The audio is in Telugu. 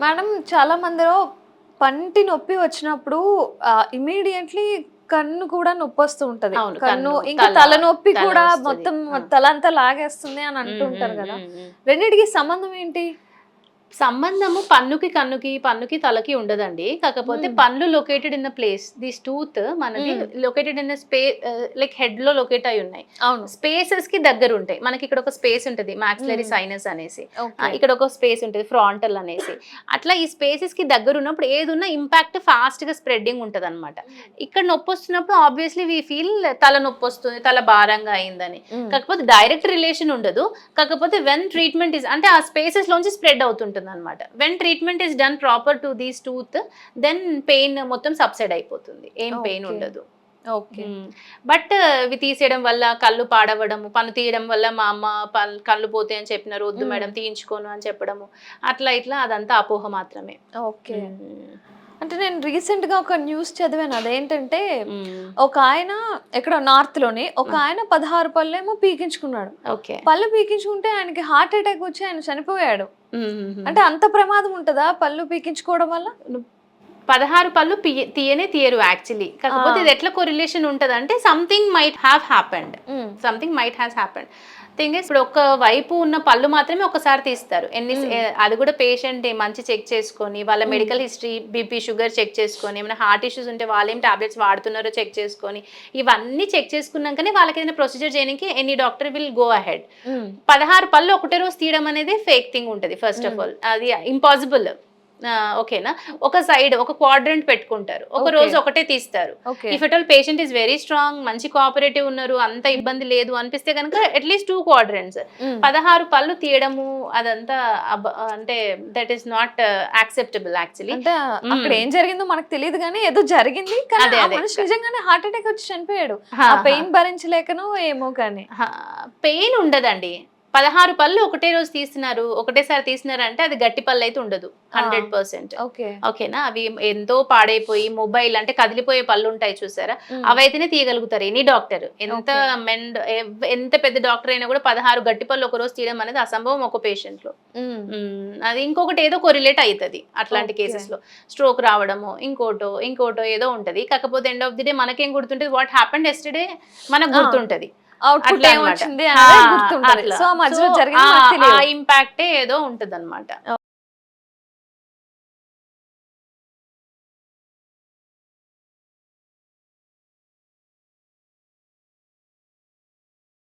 మేడం చాలా మందిలో పంటి నొప్పి వచ్చినప్పుడు ఇమీడియట్లీ కన్ను కూడా నొప్పి వస్తూ ఉంటది. అవును. కన్ను కన్ను, ఇంకా తల, తలనొప్పి తల కూడా వస్తది. మొత్తం ఆ! తలంతా లాగేస్తుంది అని అంటుంటారు కదా. రెండిటికి సంబంధం ఏంటి? సంబంధము పన్నుకి, కన్నుకి, పన్నుకి, తలకి ఉండదండి. కాకపోతే హ్మ్. పన్ను located in the place. This tooth మనది హ్మ్. లొకేటెడ్ ఇన్ లైక్ హెడ్‌లో లొకేట్ అయ్యి ఉన్నాయి. అవును. స్పేసెస్‌కి దగ్గరుంటాయి. మనకి ఇక్కడ ఒక స్పేస్ ఉంటది. మాక్సిలరీ హ్మ్. సైనస్ అనేసి. ఓకే. ఇక్కడ ఒక స్పేస్ ఉంటది. ఫ్రాంటల్ అనేసి. అట్లా ఈ స్పేసెస్‌కి దగ్గరున్నప్పుడు ఏదున్నా ఇంపాక్ట్ ఫాస్ట్‌గా స్ప్రెడ్డింగ్ ఉంటదనమాట. ఇక్కడ నొప్పొస్తున్నప్పుడు ఆబ్వియస్‌లీ వి ఫీల్ తల నొప్పొస్తుంది, తల భారంగా అయిందని. హ్మ్. కాకపోతే డైరెక్ట్ రిలేషన్ ఉండదు. కాకపోతే వెన్ ట్రీట్మెంట్ ఇస్ అంటే ఆ స్పేసెస్ లోంచి స్ప్రెడ్ అవుతుంటుందన్నమాట. When treatment is done proper to this tooth then pain మొత్తం సబ్సైడ్ అయిపోతుంది. ఏం పెయిన్ ఓకే. ఉండదు. ఓకే. బట్ ఇవి తీసేయడం వల్ల కళ్ళు పాడవడము, పన్ను తీయడం వల్ల మా అమ్మ కళ్ళు పోతాయి అని చెప్పినారు. వద్దు హ్మ్. మేడం తీయించుకోను అని చెప్పడము. అట్లా ఇట్లా అదంతా అపోహ మాత్రమే. ఓకే. హ్మ్. అంటే నేను రీసెంట్‌గా ఒక న్యూస్ చదివాను. అదేంటంటే హ్మ్. ఒక ఆయన ఎక్కడో నార్త్‌లోని ఒక ఆ! ఆయన 16 పళ్ళేమో పీకించుకున్నాడు. ఓకే. పళ్ళు పీకించుకుంటే ఆయనకి హార్ట్ అటాక్ వచ్చి ఆయన చనిపోయాడు. హుహుహు. అంటే అంత ప్రమాదం ఉంటదా పళ్ళు పీకించుకోవడం వల్ల? 16 పళ్ళు తీయనే తీయరు యాక్చువల్లీ. కాకపోతే ఆ! ఇది ఎట్లా కొరిలేషన్ ఉంటదంటే సంథింగ్ మైట్ హావ్ హ్యాపెండ్. హ్మ్. Something might has happened. Thing is ఇప్పుడు ఒక వైపు ఉన్న పళ్ళు మాత్రమే ఒకసారి తీస్తారు. హ్మ్. అది కూడా పేషెంట్ మంచి చెక్ చేసుకొని, వాళ్ళ హ్మ్. Medical history, BP, sugar check చేసుకొని, ఏమైనా హార్ట్ ఇష్యూస్ ఉంటే వాళ్ళేం టాబ్లెట్స్ వాడుతున్నారో చెక్ చేసుకొని, ఇవన్నీ చెక్ చేసుకున్నాకనే వాళ్ళకేదైనా ప్రొసీజర్ చేయడానికి any doctor will go ahead. హ్మ్. 16 పళ్ళు ఒకటే రోజు తీయడం అనేది ఫేక్ థింగ్ ఉంటది ఫస్ట్ ఆఫ్ హ్మ్. ఆల్. అది ఇంపాసిబుల్. ఓకేనా. ఒక సైడ్ ఒక క్వాడ్రంట్ పెట్టుకుంటారు. ఒక ఓకే. రోజు ఒకటే తీస్తారు. Okay. If at all patient is very strong, మంచి కోఆపరేటివ్ ఉన్నారు, అంత హ్మ్. ఇబ్బంది లేదు అనిపిస్తే గనుక అట్‌లీస్ట్ 2 క్వాడ్రంట్స్. హ్మ్. 16 పళ్ళు తీయడము అదంతా అంటే that is not acceptable actually. అంటే అక్కడ హ్మ్. ఏం జరిగిందో మనకు తెలీదు గానీ ఏదో జరిగింది. కానీ అదే. ఆ అదే. మనిషి నిజంగానే హార్ట్ అటాక్ వచ్చి చనిపోయాడు. ఆ ఆహా! పెయిన్ భరించలేకనో ఏమో కానీ. అహా! పెయిన్ ఉండదండి. 16 పళ్ళు ఒకటే రోజు తీస్తున్నారు. ఒకటేసారి తీసినారంటే అది గట్టి పళ్ళైతే ఉండదు. ఆ! 100%. ఓకే. ఓకేనా. అవి ఎంతో పాడైపోయి మొబైల్ అంటే కదిలిపోయే పళ్ళుంటాయి చూసారా? హ్మ్. అవైతేనే తీయగలుగుతారు ఎనీ డాక్టర్. ఓకే. ఎంత పెద్ద డాక్టర్ అయినా కూడా 16 గట్టి పళ్ళు ఒకరోజు తీయడం అనేది అసంభవం ఒక పేషెంట్‌లో. హ్మ్. అది ఇంకొకటి ఏదో కొరిలేట్ అయితది అట్లాంటి ఓకే. కేసెస్‌లో. స్ట్రోక్ రావడమో, ఇంకోటో ఏదో ఉంటది. కాకపోతే ఎండ్ ఆఫ్ ది డే మనకేం గుర్తుంటది? వాట్ హ్యాపెండ్ యెస్టర్‌డే మనకు ఆ! గుర్తుంటది. అవుట్‌పుట్ అట్లా అన్నమాట. ఏమొచ్చింది ఆ! అనేది గుర్తుంటది. అట్లా. సో, ఆ సో, మధ్యలో ఆ జరిగింది మనకు ఆ తెలియవు. ఇంపాక్టే ఏదో ఉంటదన్నమాట.